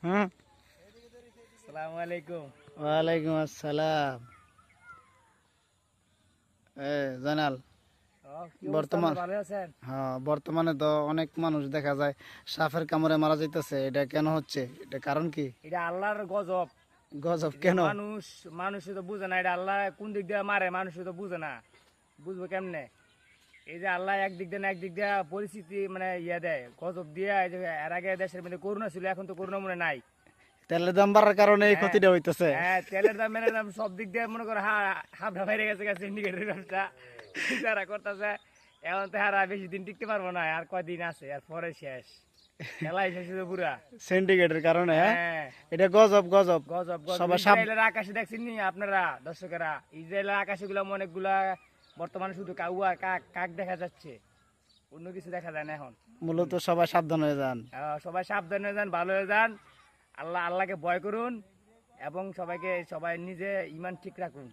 হুম, আসসালামু আলাইকুম। ওয়ালাইকুম আসসালাম। জানাল কি অবস্থা, বর্তমান, আপনারা ভালো আছেন? হ্যাঁ বর্তমানে তো অনেক মানুষ দেখা যায় সাপের কামড়ে মারা যাইতেছে, এটা কেন হচ্ছে? এটা কারণ কি? এটা আল্লাহর গজব। গজব এই যে কেন? মানুষে তো বুঝে না, এটা আল্লাহ কোন দিক দিয়ে মারে মানুষে তো বুঝে না, বুঝবো কেমনে? এই যে আল্লাহ একদিক দিয়ে না একদিক দিয়ে পরিস্থিতি মানে ইয়ে দেয়, গজব দিয়ে। এই যে এর আগে দেশের মধ্যে করোনা ছিল, এখন তো করোনা মনে নাই। তেলের দাম বাড়ার কারণে এই হ্যাঁ, ক্ষতিটা হইতেছে। হ্যাঁ, তেলের দাম মেনের দাম সব দিক দিয়ে মনে করো হাবড়া বাইরে গেছে সিন্ডিকেটের ব্যবসা যারা করতেছে। এখন তো হারা বেশি দিন টিকতে পারবো না, আর কয়দিন আছে, আর পরে শেষ, খেলাই শেষ হইবে পুরা। সিন্ডিকেটের কারণে, হ্যাঁ হ্যাঁ, এটা গজব গজব। গজব গজব। সবাই ইসরায়েলের আকাশে দেখছেন নি আপনারা দর্শকেরা? ইসরায়েলের আকাশে গুলা অনেকগুলা বর্তমানে শুধু কাউ আর কাক কাক দেখা যাচ্ছে, অন্য কিছু দেখা যায় না এখন। মূলত সবাই সাবধান হয়ে যান। সবাই সাবধান হয়ে যান, ভালো হয়ে যান। আল্লাহকে ভয় করুন এবং সবাই নিজে ইমান ঠিক রাখুন।